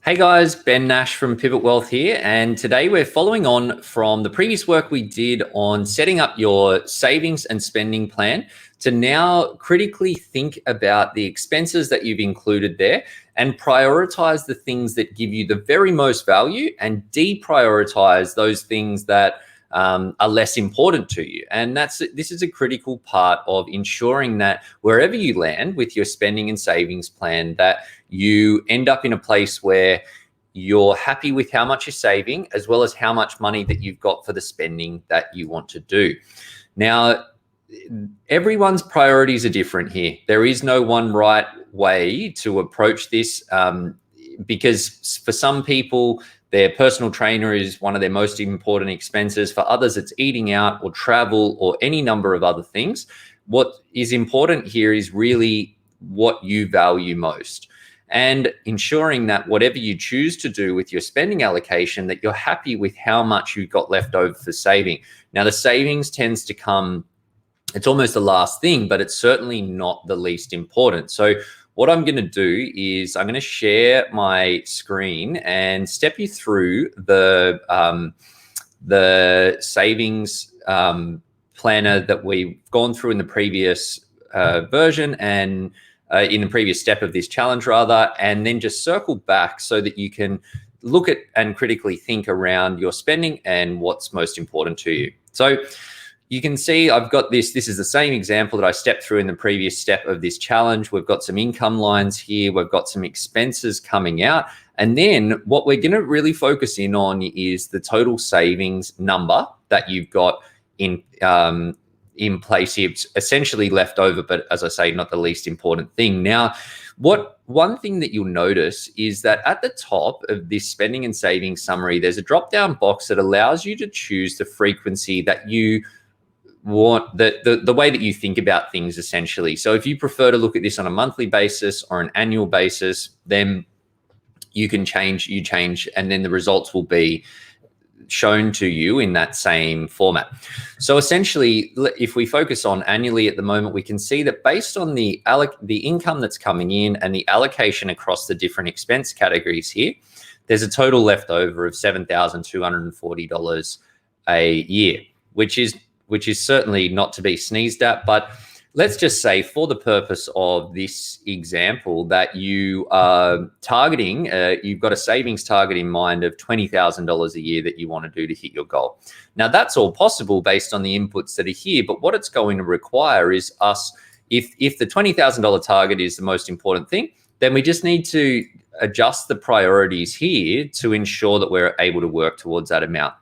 Hey guys, Ben Nash from Pivot Wealth here, and today we're following on from the previous work we did on setting up your savings and spending plan to now critically think about the expenses that you've included there and prioritize the things that give you the very most value and deprioritize those things that are less important to you. And this is a critical part of ensuring that wherever you land with your spending and savings plan, that you end up in a place where you're happy with how much you're saving, as well as how much money that you've got for the spending that you want to do. Now, everyone's priorities are different here. There is no one right way to approach this because for some people, their personal trainer is one of their most important expenses. For others, it's eating out or travel or any number of other things. What is important here is really what you value most, and ensuring that whatever you choose to do with your spending allocation, that you're happy with how much you've got left over for saving. Now, the savings tends to come, it's almost the last thing, but it's certainly not the least important. So what I'm going to do is I'm going to share my screen and step you through the savings planner that we've gone through in the previous version and in the previous step of this challenge rather, and then just circle back so that you can look at and critically think around your spending and what's most important to you. So you can see I've got this is the same example that I stepped through in the previous step of this challenge. We've got some income lines here. We've got some expenses coming out. And then what we're going to really focus in on is the total savings number that you've got in place here. It's essentially left over, but as I say, not the least important thing. Now, one thing that you'll notice is that at the top of this spending and savings summary, there's a drop-down box that allows you to choose the frequency that you want, the way that you think about things, essentially. So if you prefer to look at this on a monthly basis or an annual basis, then you change, and then the results will be shown to you in that same format. So essentially, if we focus on annually at the moment, we can see that based on the income that's coming in and the allocation across the different expense categories here, there's a total left over of $7,240 a year, which is certainly not to be sneezed at. But let's just say, for the purpose of this example, that you are targeting, you've got a savings target in mind of $20,000 a year that you want to do to hit your goal. Now, that's all possible based on the inputs that are here, but what it's going to require is us, if the $20,000 target is the most important thing, then we just need to adjust the priorities here to ensure that we're able to work towards that amount.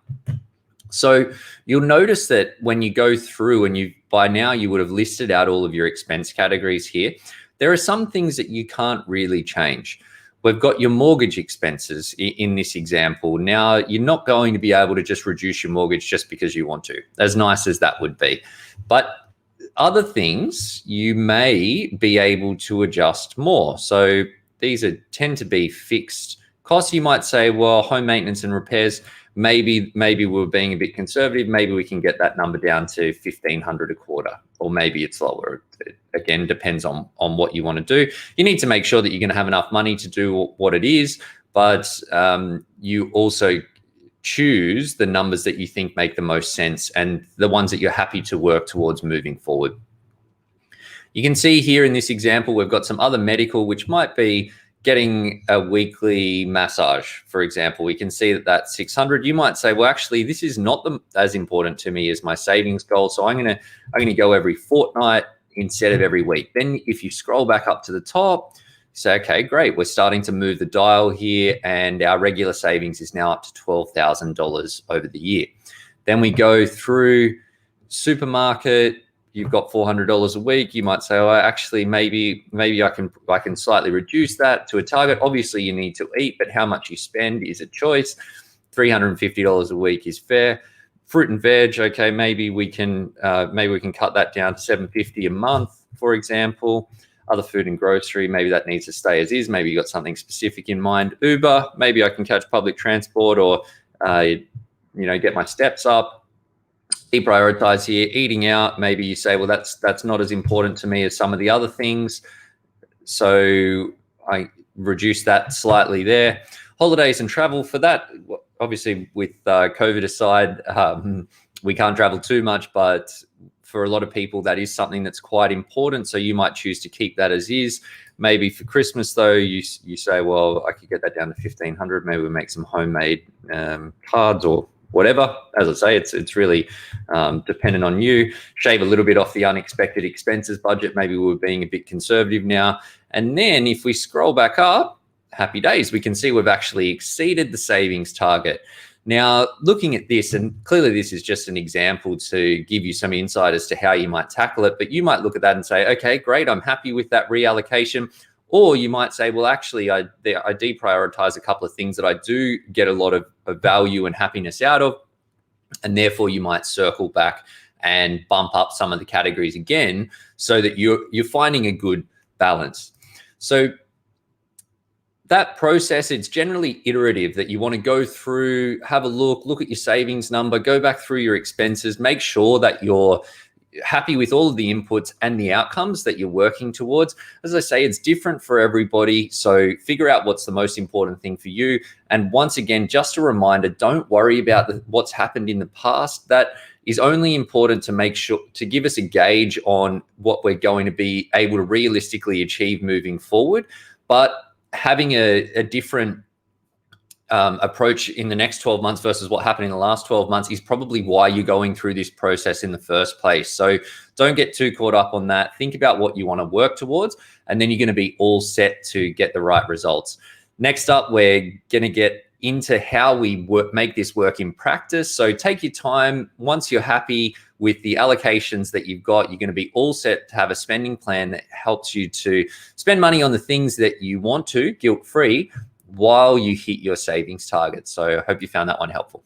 So you'll notice that when you go through, and by now you would have listed out all of your expense categories here, there are some things that you can't really change. We've got your mortgage expenses in this example. Now, you're not going to be able to just reduce your mortgage just because you want to, as nice as that would be. But other things you may be able to adjust more. So these tend to be fixed costs. You might say, well, home maintenance and repairs, maybe we're being a bit conservative. Maybe we can get that number down to $1,500 a quarter, or maybe it's lower. It, again, depends on what you want to do. You need to make sure that you're going to have enough money to do what it is, but you also choose the numbers that you think make the most sense and the ones that you're happy to work towards moving forward. You can see here in this example, we've got some other medical, which might be getting a weekly massage, for example. We can see that that's $600. You might say, well, actually, this is not as important to me as my savings goal, so I'm gonna go every fortnight instead of every week. Then if you scroll back up to the top, say, okay, great, we're starting to move the dial here, and our regular savings is now up to $12,000 over the year. Then we go through supermarket. You've got $400 a week. You might say, oh, actually, maybe I can slightly reduce that to a target. Obviously, you need to eat, but how much you spend is a choice. $350 a week is fair. Fruit and veg, okay, maybe we can cut that down to $750 a month, for example. Other food and grocery, maybe that needs to stay as is. Maybe you got something specific in mind. Uber, maybe I can catch public transport, or get my steps up. Deprioritize here. Eating out, maybe you say, well, that's not as important to me as some of the other things, so I reduce that slightly there. Holidays and travel, for that, obviously with COVID aside, we can't travel too much, but for a lot of people, that is something that's quite important. So you might choose to keep that as is. Maybe for Christmas, though, you say, well, I could get that down to 1,500. Maybe we make some homemade cards or whatever. As I say, it's really dependent on you. Shave a little bit off the unexpected expenses budget. Maybe we're being a bit conservative now. And then if we scroll back up, happy days, we can see we've actually exceeded the savings target. Now, looking at this, and clearly this is just an example to give you some insight as to how you might tackle it, but you might look at that and say, okay, great, I'm happy with that reallocation. Or you might say, well, actually, I deprioritize a couple of things that I do get a lot of value and happiness out of. And therefore, you might circle back and bump up some of the categories again so that you're finding a good balance. So that process, it's generally iterative, that you want to go through, have a look at your savings number, go back through your expenses, make sure that you're happy with all of the inputs and the outcomes that you're working towards. As I say, it's different for everybody. So figure out what's the most important thing for you. And once again, just a reminder, don't worry about what's happened in the past. That is only important to make sure, to give us a gauge on what we're going to be able to realistically achieve moving forward. But having a different approach in the next 12 months versus what happened in the last 12 months is probably why you're going through this process in the first place. So don't get too caught up on that. Think about what you want to work towards, and then you're going to be all set to get the right results. Next up, we're going to get into how we make this work in practice. So take your time. Once you're happy with the allocations that you've got, you're going to be all set to have a spending plan that helps you to spend money on the things that you want to, guilt-free, while you hit your savings target. So I hope you found that one helpful.